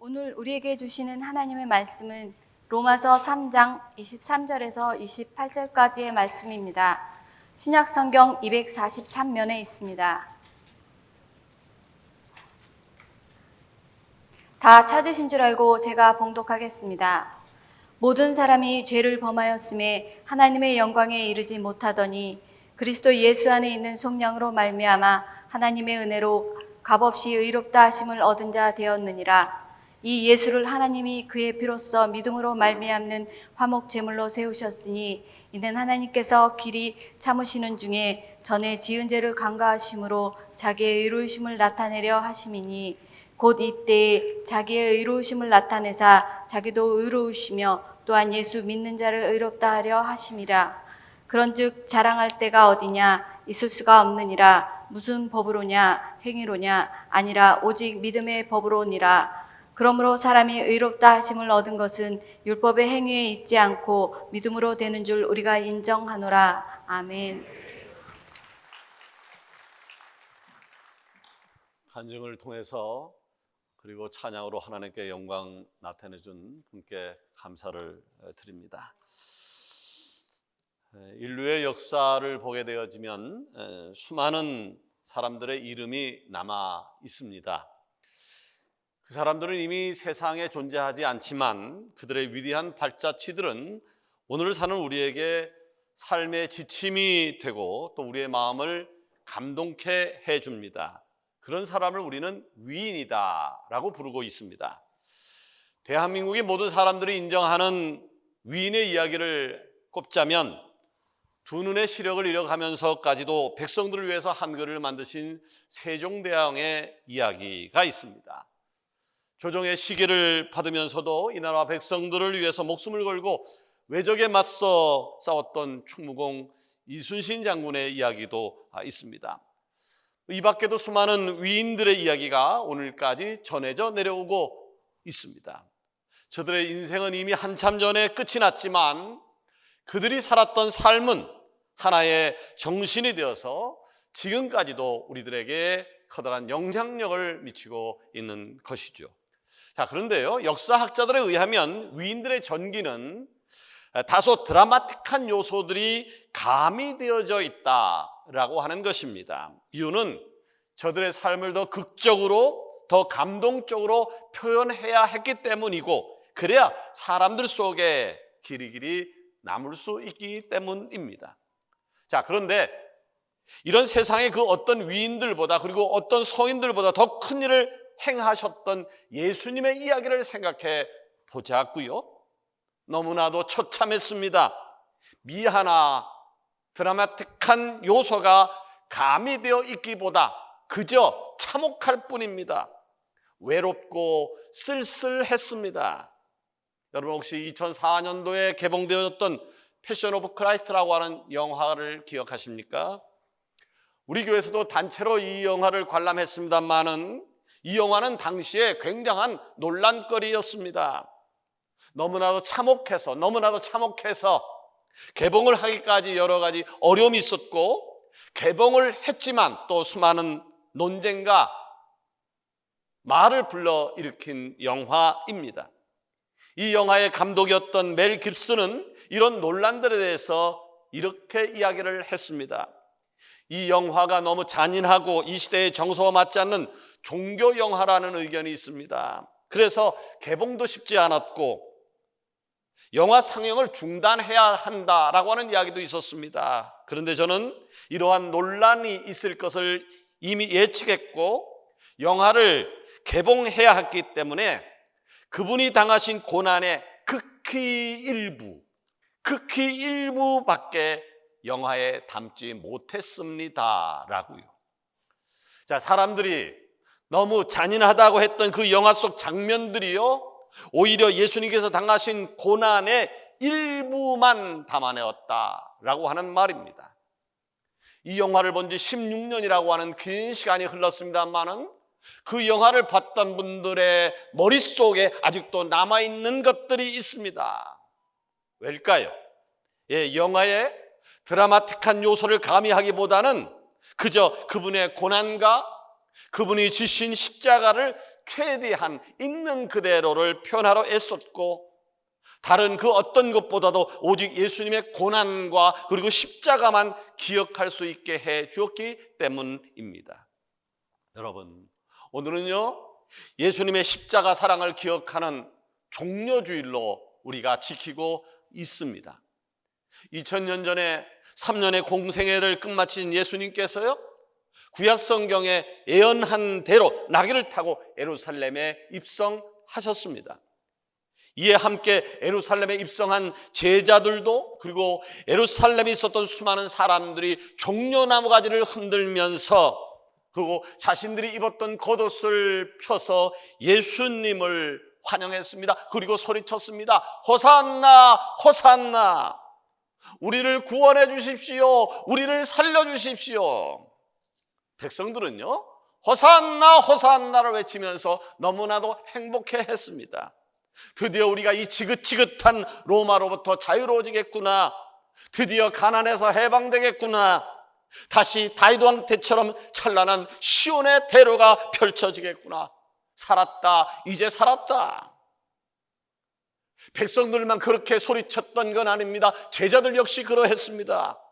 오늘 우리에게 주시는 하나님의 말씀은 로마서 3장 23절에서 28절까지의 말씀입니다. 신약 성경 243면에 있습니다. 다 찾으신 줄 알고 제가 봉독하겠습니다. 모든 사람이 죄를 범하였음에 하나님의 영광에 이르지 못하더니 그리스도 예수 안에 있는 속량으로 말미암아 하나님의 은혜로 값없이 의롭다 하심을 얻은 자 되었느니라. 이 예수를 하나님이 그의 피로써 믿음으로 말미암는 화목 제물로 세우셨으니 이는 하나님께서 길이 참으시는 중에 전에 지은 죄를 간과하심으로 자기의 의로우심을 나타내려 하심이니 곧 이때에 자기의 의로우심을 나타내사 자기도 의로우시며 또한 예수 믿는 자를 의롭다 하려 하심이라. 그런즉 자랑할 때가 어디냐? 있을 수가 없느니라. 무슨 법으로냐? 행위로냐? 아니라 오직 믿음의 법으로니라. 그러므로 사람이 의롭다 하심을 얻은 것은 율법의 행위에 있지 않고 믿음으로 되는 줄 우리가 인정하노라. 아멘. 간증을 통해서 그리고 찬양으로 하나님께 영광 나타내준 분께 감사를 드립니다. 인류의 역사를 보게 되어지면 수많은 사람들의 이름이 남아 있습니다. 그 사람들은 이미 세상에 존재하지 않지만 그들의 위대한 발자취들은 오늘 사는 우리에게 삶의 지침이 되고 또 우리의 마음을 감동케 해줍니다. 그런 사람을 우리는 위인이다라고 부르고 있습니다. 대한민국의 모든 사람들이 인정하는 위인의 이야기를 꼽자면 두 눈의 시력을 잃어가면서까지도 백성들을 위해서 한글을 만드신 세종대왕의 이야기가 있습니다. 조정의 시기를 받으면서도 이 나라 백성들을 위해서 목숨을 걸고 외적에 맞서 싸웠던 충무공 이순신 장군의 이야기도 있습니다. 이 밖에도 수많은 위인들의 이야기가 오늘까지 전해져 내려오고 있습니다. 저들의 인생은 이미 한참 전에 끝이 났지만 그들이 살았던 삶은 하나의 정신이 되어서 지금까지도 우리들에게 커다란 영향력을 미치고 있는 것이죠. 자, 그런데요, 역사학자들에 의하면 위인들의 전기는 다소 드라마틱한 요소들이 가미되어져 있다라고 하는 것입니다. 이유는 저들의 삶을 더 극적으로, 더 감동적으로 표현해야 했기 때문이고, 그래야 사람들 속에 길이길이 남을 수 있기 때문입니다. 자, 그런데 이런 세상의 그 어떤 위인들보다 그리고 어떤 성인들보다 더 큰 일을 행하셨던 예수님의 이야기를 생각해 보자고요. 너무나도 처참했습니다. 미하나 드라마틱한 요소가 가미되어 있기보다 그저 참혹할 뿐입니다. 외롭고 쓸쓸했습니다. 여러분 혹시 2004년도에 개봉되었던 패션 오브 크라이스트라고 하는 영화를 기억하십니까? 우리 교회에서도 단체로 이 영화를 관람했습니다만은 이 영화는 당시에 굉장한 논란거리였습니다. 너무나도 참혹해서 개봉을 하기까지 여러 가지 어려움이 있었고, 개봉을 했지만 또 수많은 논쟁과 말을 불러일으킨 영화입니다. 이 영화의 감독이었던 멜 깁슨은 이런 논란들에 대해서 이렇게 이야기를 했습니다. 이 영화가 너무 잔인하고 이 시대의 정서와 맞지 않는 종교 영화라는 의견이 있습니다. 그래서 개봉도 쉽지 않았고 영화 상영을 중단해야 한다라고 하는 이야기도 있었습니다. 그런데 저는 이러한 논란이 있을 것을 이미 예측했고 영화를 개봉해야 했기 때문에 그분이 당하신 고난의 극히 일부밖에 영화에 담지 못했습니다 라고요. 자, 사람들이 너무 잔인하다고 했던 그 영화 속 장면들이요, 오히려 예수님께서 당하신 고난의 일부만 담아내었다라고 하는 말입니다. 이 영화를 본 지 16년이라고 하는 긴 시간이 흘렀습니다만은 그 영화를 봤던 분들의 머릿속에 아직도 남아있는 것들이 있습니다. 왜일까요? 영화의 드라마틱한 요소를 가미하기보다는 그저 그분의 고난과 그분이 지신 십자가를 최대한 있는 그대로를 표현하러 애썼고, 다른 그 어떤 것보다도 오직 예수님의 고난과 그리고 십자가만 기억할 수 있게 해 주었기 때문입니다. 여러분, 오늘은요, 예수님의 십자가 사랑을 기억하는 종려주일로 우리가 지키고 있습니다. 2000년 전에 3년의 공생애를 끝마친 예수님께서요, 구약 성경에 예언한 대로 나귀를 타고 예루살렘에 입성하셨습니다. 이에 함께 예루살렘에 입성한 제자들도, 그리고 예루살렘에 있었던 수많은 사람들이 종려나무 가지를 흔들면서, 그리고 자신들이 입었던 겉옷을 펴서 예수님을 환영했습니다. 그리고 소리쳤습니다. 호산나, 호산나, 우리를 구원해 주십시오, 우리를 살려 주십시오. 백성들은요, 호산나, 호산나를 외치면서 너무나도 행복해했습니다. 드디어 우리가 이 지긋지긋한 로마로부터 자유로워지겠구나, 드디어 가난에서 해방되겠구나, 다시 다윗 왕 때처럼 찬란한 시온의 대로가 펼쳐지겠구나, 살았다, 이제 살았다. 백성들만 그렇게 소리쳤던 건 아닙니다. 제자들 역시 그러했습니다.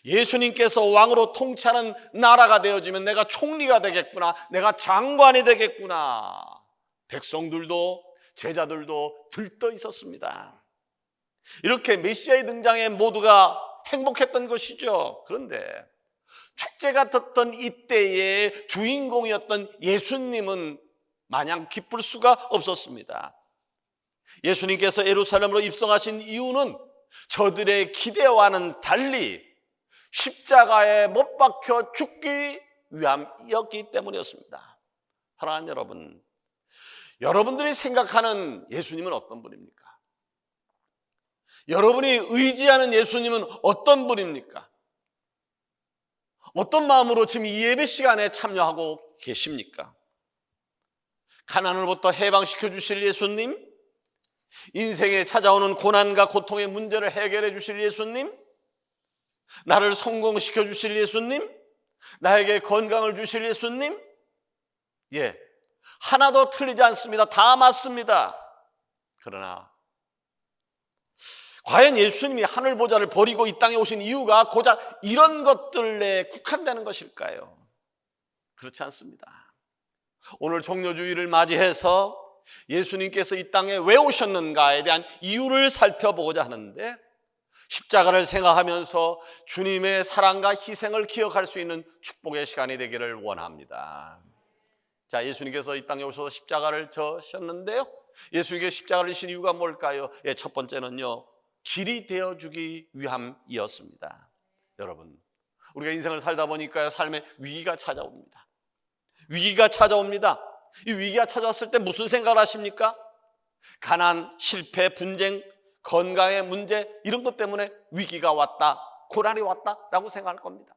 예수님께서 왕으로 통치하는 나라가 되어지면 내가 총리가 되겠구나, 내가 장관이 되겠구나. 백성들도 제자들도 들떠 있었습니다. 이렇게 메시아의 등장에 모두가 행복했던 것이죠. 그런데 축제 같았던 이때의 주인공이었던 예수님은 마냥 기쁠 수가 없었습니다. 예수님께서 예루살렘으로 입성하신 이유는 저들의 기대와는 달리 십자가에 못 박혀 죽기 위함이었기 때문이었습니다. 사랑하는 여러분, 여러분들이 생각하는 예수님은 어떤 분입니까? 여러분이 의지하는 예수님은 어떤 분입니까? 어떤 마음으로 지금 이 예배 시간에 참여하고 계십니까? 가난으로부터 해방시켜 주실 예수님, 인생에 찾아오는 고난과 고통의 문제를 해결해 주실 예수님, 나를 성공시켜 주실 예수님, 나에게 건강을 주실 예수님, 예, 하나도 틀리지 않습니다. 다 맞습니다. 그러나 과연 예수님이 하늘 보좌를 버리고 이 땅에 오신 이유가 고작 이런 것들에 국한되는 것일까요? 그렇지 않습니다. 오늘 종려주의를 맞이해서 예수님께서 이 땅에 왜 오셨는가에 대한 이유를 살펴보고자 하는데, 십자가를 생각하면서 주님의 사랑과 희생을 기억할 수 있는 축복의 시간이 되기를 원합니다. 자, 예수님께서 이 땅에 오셔서 십자가를 져셨는데요, 예수님께서 십자가를 지신 이유가 뭘까요? 예, 첫 번째는요, 길이 되어주기 위함이었습니다. 여러분, 우리가 인생을 살다 보니까요, 삶에 위기가 찾아옵니다. 위기가 찾아옵니다. 이 위기가 찾아왔을 때 무슨 생각을 하십니까? 가난, 실패, 분쟁, 건강의 문제, 이런 것 때문에 위기가 왔다, 고난이 왔다라고 생각할 겁니다.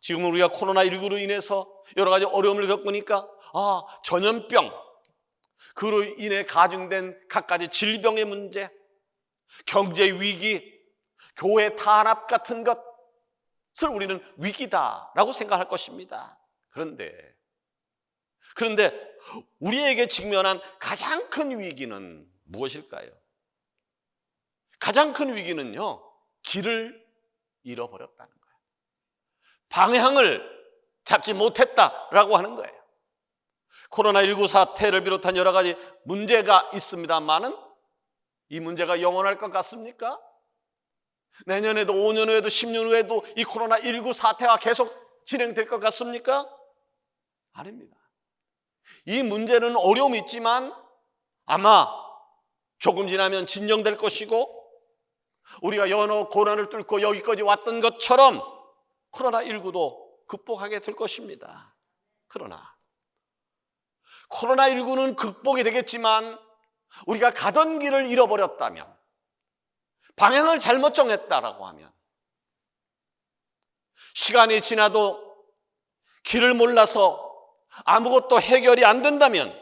지금 우리가 코로나19로 인해서 여러 가지 어려움을 겪으니까 전염병, 그로 인해 가중된 각가지 질병의 문제, 경제 위기, 교회 탄압 같은 것을 우리는 위기다라고 생각할 것입니다. 그런데 우리에게 직면한 가장 큰 위기는 무엇일까요? 가장 큰 위기는요, 길을 잃어버렸다는 거예요. 방향을 잡지 못했다라고 하는 거예요. 코로나19 사태를 비롯한 여러 가지 문제가 있습니다만은 이 문제가 영원할 것 같습니까? 내년에도 5년 후에도 10년 후에도 이 코로나19 사태가 계속 진행될 것 같습니까? 아닙니다. 이 문제는 어려움이 있지만 아마 조금 지나면 진정될 것이고, 우리가 여러 고난을 뚫고 여기까지 왔던 것처럼 코로나19도 극복하게 될 것입니다. 그러나 코로나19는 극복이 되겠지만 우리가 가던 길을 잃어버렸다면, 방향을 잘못 정했다라고 하면, 시간이 지나도 길을 몰라서 아무것도 해결이 안 된다면,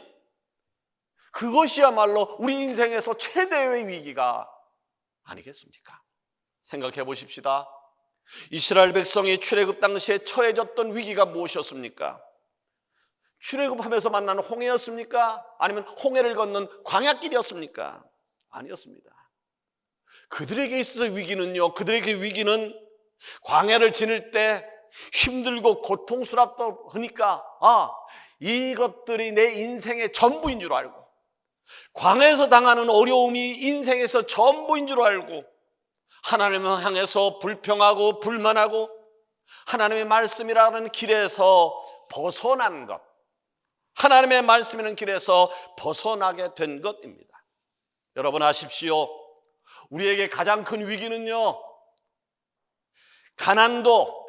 그것이야말로 우리 인생에서 최대의 위기가 아니겠습니까? 생각해 보십시다. 이스라엘 백성이 출애굽 당시에 처해졌던 위기가 무엇이었습니까? 출애굽하면서 만난 홍해였습니까? 아니면 홍해를 걷는 광야길이었습니까? 아니었습니다. 그들에게 있어서 위기는요, 그들에게 위기는 광야를 지날 때 힘들고 고통스럽다 하니까 이것들이 내 인생의 전부인 줄 알고, 광야에서 당하는 어려움이 인생에서 전부인 줄 알고, 하나님을 향해서 불평하고 불만하고 하나님의 말씀이라는 길에서 벗어난 것, 하나님의 말씀이라는 길에서 벗어나게 된 것입니다. 여러분 아십시오. 우리에게 가장 큰 위기는요, 가난도,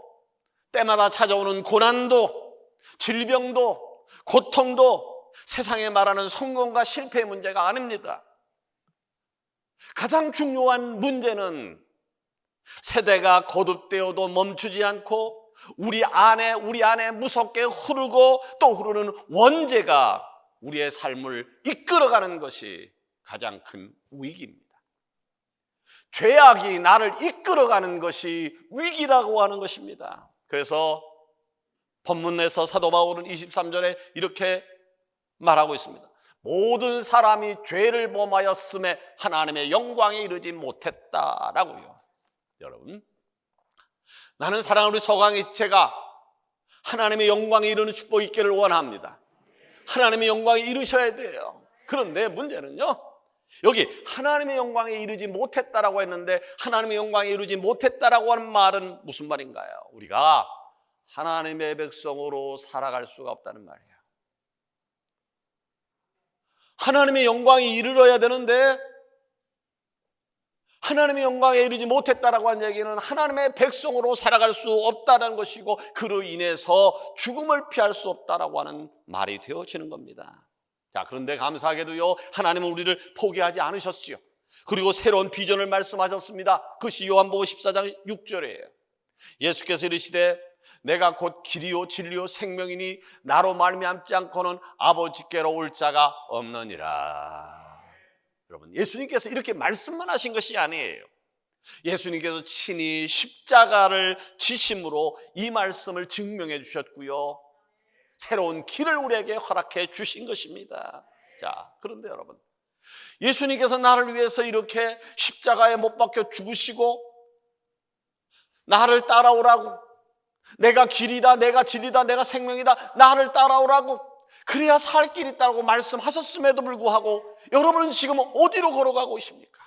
때마다 찾아오는 고난도, 질병도, 고통도 세상에 말하는 성공과 실패의 문제가 아닙니다. 가장 중요한 문제는 세대가 거듭되어도 멈추지 않고 우리 안에 무섭게 흐르고 또 흐르는 원죄가 우리의 삶을 이끌어가는 것이 가장 큰 위기입니다. 죄악이 나를 이끌어가는 것이 위기라고 하는 것입니다. 그래서 본문에서 사도 바울은 23절에 이렇게 말하고 있습니다. 모든 사람이 죄를 범하였음에 하나님의 영광에 이르지 못했다라고요. 여러분, 나는 사랑하는 우리 서강의 지체가 하나님의 영광에 이르는 축복이 있기를 원합니다. 하나님의 영광에 이르셔야 돼요. 그런데 문제는요, 여기 하나님의 영광에 이르지 못했다라고 했는데, 하나님의 영광에 이르지 못했다라고 하는 말은 무슨 말인가요? 우리가 하나님의 백성으로 살아갈 수가 없다는 말이에요. 하나님의 영광에 이르러야 되는데 하나님의 영광에 이르지 못했다라고 하는 얘기는 하나님의 백성으로 살아갈 수 없다는 것이고, 그로 인해서 죽음을 피할 수 없다라고 하는 말이 되어지는 겁니다. 자, 그런데 감사하게도요, 하나님은 우리를 포기하지 않으셨지요. 그리고 새로운 비전을 말씀하셨습니다. 그것이 요한복음 14장 6절이에요. 예수께서 이르시되 내가 곧 길이요 진리요 생명이니 나로 말미암지 않고는 아버지께로 올 자가 없느니라. 여러분, 예수님께서 이렇게 말씀만 하신 것이 아니에요. 예수님께서 친히 십자가를 지심으로 이 말씀을 증명해 주셨고요, 새로운 길을 우리에게 허락해 주신 것입니다. 자, 그런데 여러분, 예수님께서 나를 위해서 이렇게 십자가에 못 박혀 죽으시고 나를 따라오라고, 내가 길이다, 내가 진리다, 내가 생명이다, 나를 따라오라고, 그래야 살 길이 있다고 말씀하셨음에도 불구하고 여러분은 지금 어디로 걸어가고 있습니까?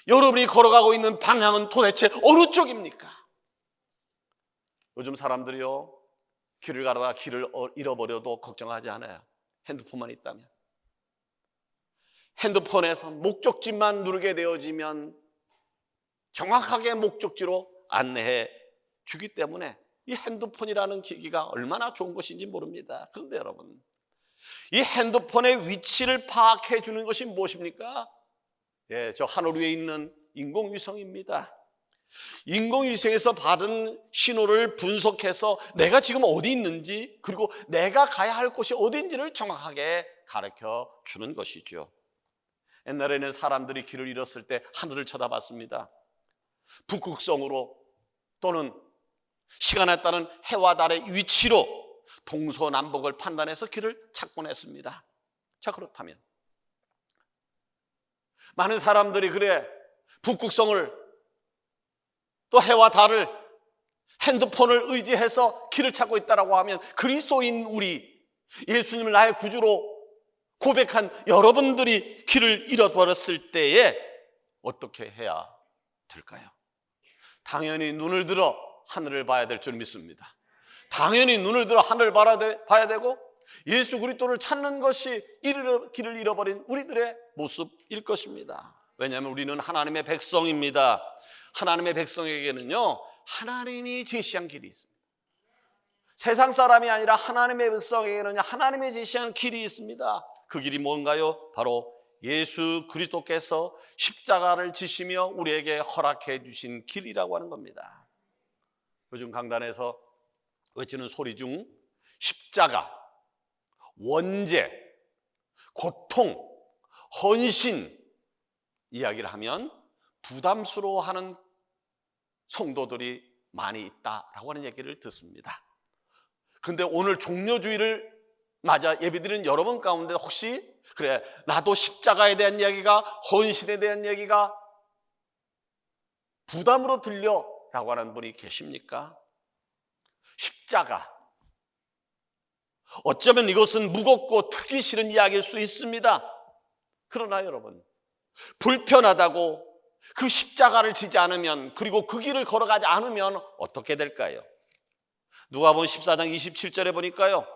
여러분이 걸어가고 있는 방향은 도대체 어느 쪽입니까? 요즘 사람들이요, 길을 가다가 길을 잃어버려도 걱정하지 않아요. 핸드폰만 있다면. 핸드폰에서 목적지만 누르게 되어지면 정확하게 목적지로 안내해 주기 때문에 이 핸드폰이라는 기기가 얼마나 좋은 것인지 모릅니다. 그런데 여러분, 이 핸드폰의 위치를 파악해 주는 것이 무엇입니까? 저 하늘 위에 있는 인공위성입니다. 인공위성에서 받은 신호를 분석해서 내가 지금 어디 있는지, 그리고 내가 가야 할 곳이 어디인지를 정확하게 가르쳐 주는 것이죠. 옛날에는 사람들이 길을 잃었을 때 하늘을 쳐다봤습니다. 북극성으로 또는 시간에 따른 해와 달의 위치로 동서남북을 판단해서 길을 찾곤 했습니다. 자, 그렇다면 많은 사람들이 북극성을 또 해와 달을 핸드폰을 의지해서 길을 찾고 있다고 하면, 그리스도인 우리, 예수님을 나의 구주로 고백한 여러분들이 길을 잃어버렸을 때에 어떻게 해야 될까요? 당연히 눈을 들어 하늘을 봐야 될 줄 믿습니다. 당연히 눈을 들어 하늘을 봐야 되고 예수 그리스도를 찾는 것이 길을 잃어버린 우리들의 모습일 것입니다. 왜냐하면 우리는 하나님의 백성입니다. 하나님의 백성에게는요, 하나님이 제시한 길이 있습니다. 세상 사람이 아니라 하나님의 백성에게는 하나님의 제시한 길이 있습니다. 그 길이 뭔가요? 바로 예수 그리스도께서 십자가를 지시며 우리에게 허락해 주신 길이라고 하는 겁니다. 요즘 강단에서 외치는 소리 중 십자가, 원죄, 고통, 헌신 이야기를 하면 부담스러워하는 성도들이 많이 있다라고 하는 얘기를 듣습니다. 그런데 오늘 종려주일을 맞아, 예배드리는 여러분 가운데 혹시 그래, 나도 십자가에 대한 이야기가, 헌신에 대한 이야기가 부담으로 들려 라고 하는 분이 계십니까? 십자가, 어쩌면 이것은 무겁고 듣기 싫은 이야기일 수 있습니다. 그러나 여러분, 불편하다고 그 십자가를 지지 않으면, 그리고 그 길을 걸어가지 않으면 어떻게 될까요? 누가복음 14장 27절에 보니까요,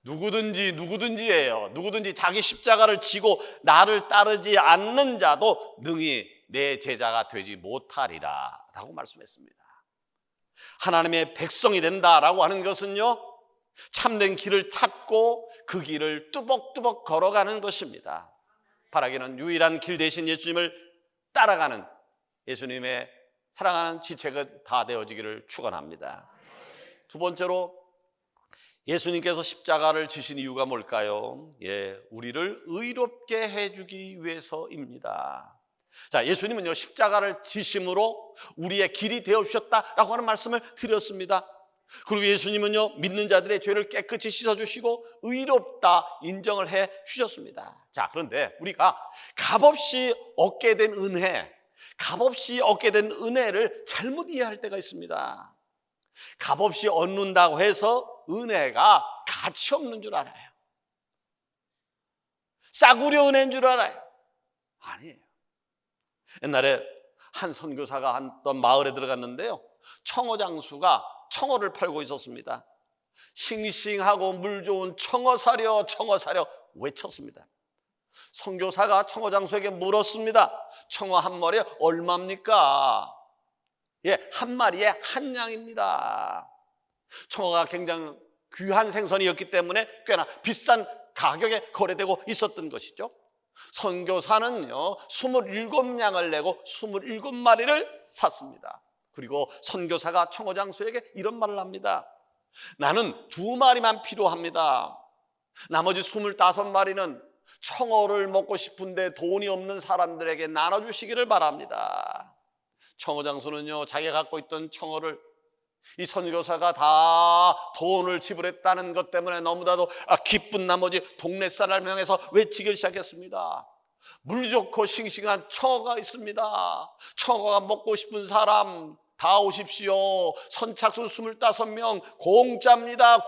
누구든지예요. 누구든지 자기 십자가를 지고 나를 따르지 않는 자도 능히 내 제자가 되지 못하리라 라고 말씀했습니다. 하나님의 백성이 된다라고 하는 것은요, 참된 길을 찾고 그 길을 뚜벅뚜벅 걸어가는 것입니다. 바라기는 유일한 길 대신 예수님을 따라가는 예수님의 사랑하는 지체가 다 되어지기를 축원합니다. 두 번째로, 예수님께서 십자가를 지신 이유가 뭘까요? 우리를 의롭게 해주기 위해서입니다. 자, 예수님은요, 십자가를 지심으로 우리의 길이 되어주셨다라고 하는 말씀을 드렸습니다. 그리고 예수님은요, 믿는 자들의 죄를 깨끗이 씻어주시고 의롭다 인정을 해 주셨습니다. 자, 그런데 우리가 값없이 얻게 된 은혜를 잘못 이해할 때가 있습니다. 값없이 얻는다고 해서 은혜가 가치 없는 줄 알아요. 싸구려 은혜인 줄 알아요. 아니에요. 옛날에 한 선교사가 어떤 마을에 들어갔는데요, 청어장수가 청어를 팔고 있었습니다. 싱싱하고 물 좋은 청어 사려 외쳤습니다. 선교사가 청어장수에게 물었습니다. 청어 한 마리에 얼마입니까? 한 마리에 한 냥입니다. 청어가 굉장히 귀한 생선이었기 때문에 꽤나 비싼 가격에 거래되고 있었던 것이죠. 선교사는요, 27냥을 내고 27마리를 샀습니다. 그리고 선교사가 청어장수에게 이런 말을 합니다. 나는 2마리만 필요합니다. 나머지 25마리는 청어를 먹고 싶은데 돈이 없는 사람들에게 나눠주시기를 바랍니다. 청어장수는요, 자기가 갖고 있던 청어를 이 선교사가 다 돈을 지불했다는 것 때문에 너무나도 기쁜 나머지 동네 사람을 향해서 외치기 시작했습니다. 물 좋고 싱싱한 청어가 있습니다. 청어가 먹고 싶은 사람 다 오십시오. 선착순 25명 공짜입니다.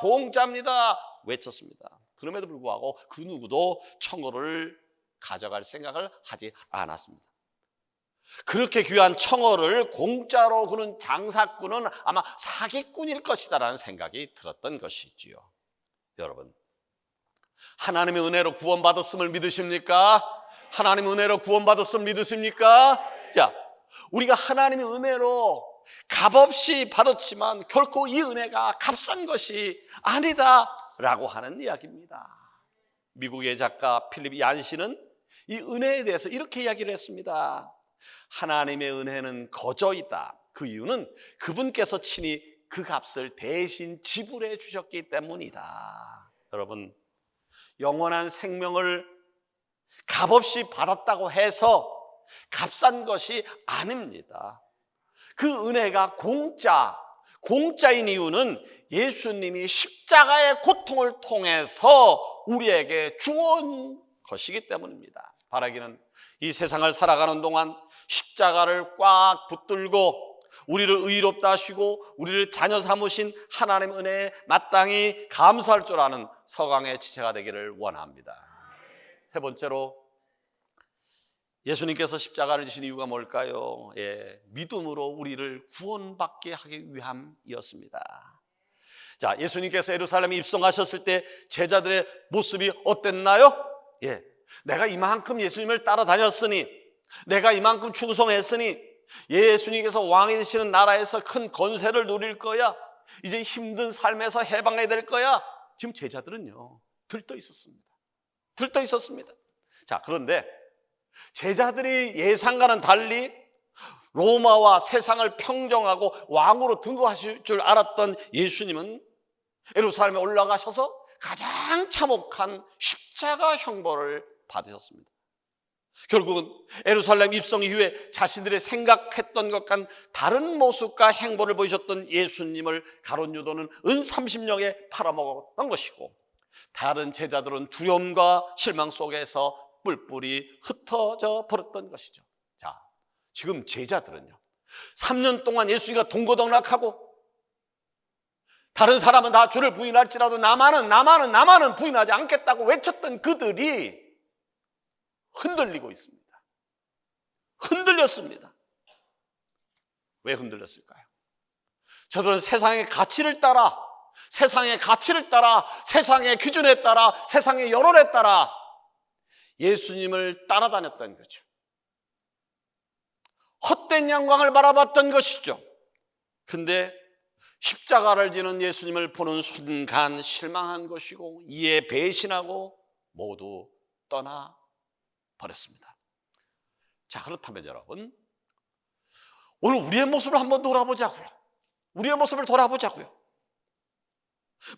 외쳤습니다. 그럼에도 불구하고 그 누구도 청어를 가져갈 생각을 하지 않았습니다. 그렇게 귀한 청어를 공짜로 그는 장사꾼은 아마 사기꾼일 것이다라는 생각이 들었던 것이지요. 여러분, 하나님의 은혜로 구원받았음을 믿으십니까? 하나님의 은혜로 구원받았음을 믿으십니까? 자, 우리가 하나님의 은혜로 값없이 받았지만 결코 이 은혜가 값싼 것이 아니다라고 하는 이야기입니다. 미국의 작가 필립 얀시는 이 은혜에 대해서 이렇게 이야기를 했습니다. 하나님의 은혜는 거저이다. 그 이유는 그분께서 친히 그 값을 대신 지불해 주셨기 때문이다. 여러분, 영원한 생명을 값없이 받았다고 해서 값싼 것이 아닙니다. 그 은혜가 공짜인 이유는 예수님이 십자가의 고통을 통해서 우리에게 주온 것이기 때문입니다. 바라기는 이 세상을 살아가는 동안 십자가를 꽉 붙들고 우리를 의롭다 하시고 우리를 자녀 삼으신 하나님의 은혜에 마땅히 감사할 줄 아는 서강의 지체가 되기를 원합니다. 세 번째로, 예수님께서 십자가를 지신 이유가 뭘까요? 믿음으로 우리를 구원받게 하기 위함이었습니다. 자, 예수님께서 예루살렘에 입성하셨을 때 제자들의 모습이 어땠나요? 내가 이만큼 예수님을 따라다녔으니, 내가 이만큼 충성했으니 예수님께서 왕이 되시는 나라에서 큰 권세를 누릴 거야. 이제 힘든 삶에서 해방해야 될 거야. 지금 제자들은요, 들떠 있었습니다. 자, 그런데 제자들이 예상과는 달리 로마와 세상을 평정하고 왕으로 등극하실 줄 알았던 예수님은 예루살렘에 올라가셔서 가장 참혹한 십자가 형벌을 받으셨습니다. 결국은 예루살렘 입성 이후에 자신들이 생각했던 것과는 다른 모습과 행보를 보이셨던 예수님을 가룟 유다는 은 30냥에 팔아먹었던 것이고, 다른 제자들은 두려움과 실망 속에서 뿔뿔이 흩어져 버렸던 것이죠. 자, 지금 제자들은요, 3년 동안 예수님과 동고동락하고 다른 사람은 다 주를 부인할지라도 나만은 부인하지 않겠다고 외쳤던 그들이 흔들리고 있습니다. 흔들렸습니다. 왜 흔들렸을까요? 저들은 세상의 가치를 따라, 세상의 기준에 따라, 세상의 여론에 따라 예수님을 따라다녔던 거죠. 헛된 영광을 바라봤던 것이죠. 근데 십자가를 지는 예수님을 보는 순간 실망한 것이고 이에 배신하고 모두 떠나버렸습니다. 자, 그렇다면 여러분, 오늘 우리의 모습을 한번 돌아보자고요. 우리의 모습을 돌아보자고요.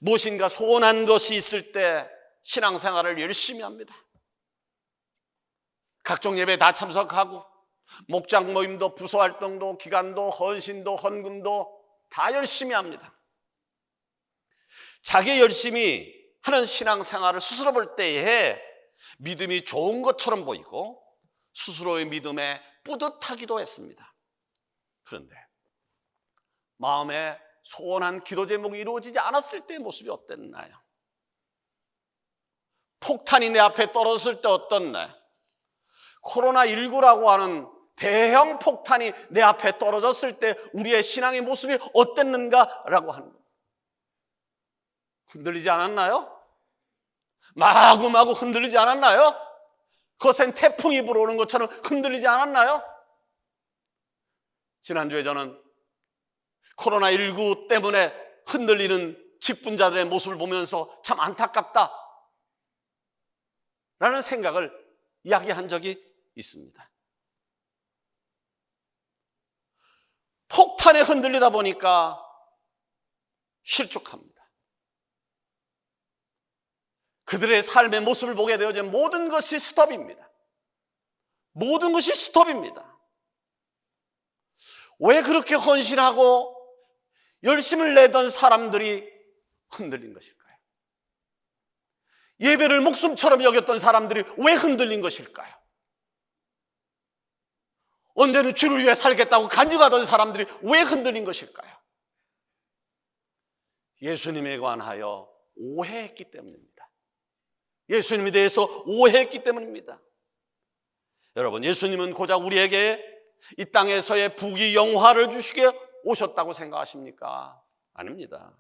무엇인가 소원한 것이 있을 때 신앙생활을 열심히 합니다. 각종 예배에 다 참석하고 목장 모임도 부서활동도 기간도 헌신도 헌금도 다 열심히 합니다. 자기 열심히 하는 신앙생활을 스스로 볼 때에 믿음이 좋은 것처럼 보이고 스스로의 믿음에 뿌듯하기도 했습니다. 그런데 마음에 소원한 기도 제목이 이루어지지 않았을 때의 모습이 어땠나요? 폭탄이 내 앞에 떨어졌을 때 어떻나요? 코로나19라고 하는 대형 폭탄이 내 앞에 떨어졌을 때 우리의 신앙의 모습이 어땠는가라고 하는 거예요. 흔들리지 않았나요? 마구마구 흔들리지 않았나요? 거센 태풍이 불어오는 것처럼 흔들리지 않았나요? 지난주에 저는 코로나19 때문에 흔들리는 직분자들의 모습을 보면서 참 안타깝다 라는 생각을 이야기한 적이 있습니다. 폭탄에 흔들리다 보니까 실족합니다. 그들의 삶의 모습을 보게 되어진 모든 것이 스톱입니다. 모든 것이 스톱입니다. 왜 그렇게 헌신하고 열심을 내던 사람들이 흔들린 것일까요? 예배를 목숨처럼 여겼던 사람들이 왜 흔들린 것일까요? 언제는 주를 위해 살겠다고 간증하던 사람들이 왜 흔들린 것일까요? 예수님에 관하여 오해했기 때문입니다. 예수님에 대해서 오해했기 때문입니다. 여러분, 예수님은 고작 우리에게 이 땅에서의 부귀 영화를 주시게 오셨다고 생각하십니까? 아닙니다.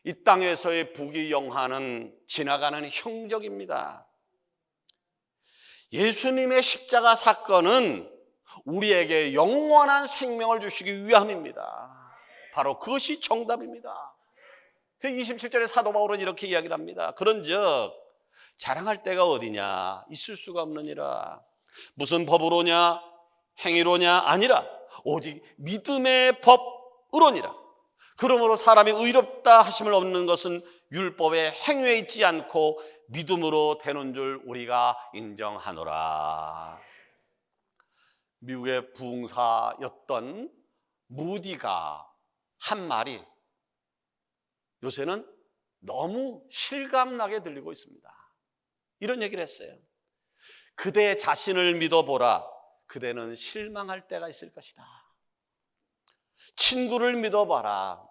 이 땅에서의 부귀 영화는 지나가는 형적입니다. 예수님의 십자가 사건은 우리에게 영원한 생명을 주시기 위함입니다. 바로 그것이 정답입니다. 그 27절에 사도 바울은 이렇게 이야기를 합니다. 그런즉 자랑할 데가 어디냐? 있을 수가 없느니라. 무슨 법으로냐? 행위로냐? 아니라 오직 믿음의 법으로니라. 그러므로 사람이 의롭다 하심을 얻는 것은 율법의 행위에 있지 않고 믿음으로 되는 줄 우리가 인정하노라. 미국의 부흥사였던 무디가 한 말이 요새는 너무 실감나게 들리고 있습니다. 이런 얘기를 했어요. 그대 자신을 믿어보라. 그대는 실망할 때가 있을 것이다. 친구를 믿어봐라.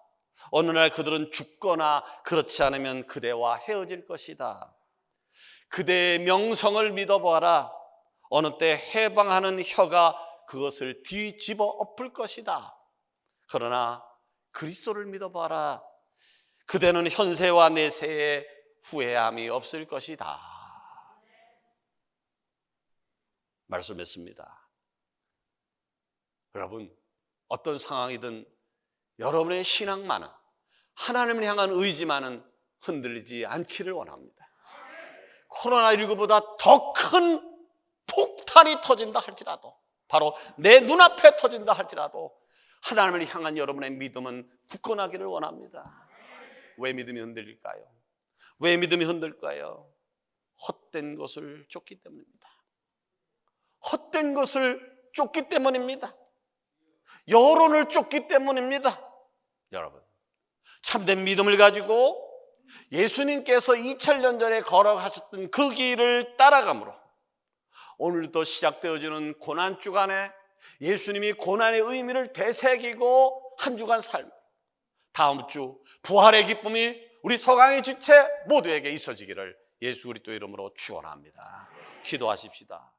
어느 날 그들은 죽거나 그렇지 않으면 그대와 헤어질 것이다. 그대의 명성을 믿어봐라. 어느 때 해방하는 혀가 그것을 뒤집어 엎을 것이다. 그러나 그리스도를 믿어봐라. 그대는 현세와 내세에 후회함이 없을 것이다. 말씀했습니다. 여러분, 어떤 상황이든 여러분의 신앙만은, 하나님을 향한 의지만은 흔들리지 않기를 원합니다. 코로나19보다 더 큰 폭탄이 터진다 할지라도, 바로 내 눈앞에 터진다 할지라도 하나님을 향한 여러분의 믿음은 굳건하기를 원합니다. 왜 믿음이 흔들릴까요? 왜 믿음이 흔들까요? 헛된 것을 쫓기 때문입니다. 헛된 것을 쫓기 때문입니다. 여론을 쫓기 때문입니다. 여러분, 참된 믿음을 가지고 예수님께서 2000년 전에 걸어가셨던 그 길을 따라감으로 오늘도 시작되어지는 고난 주간에 예수님이 고난의 의미를 되새기고 한 주간 삶, 다음 주 부활의 기쁨이 우리 서강의 지체 모두에게 있어지기를 예수 그리스도 이름으로 축원합니다. 기도하십시다.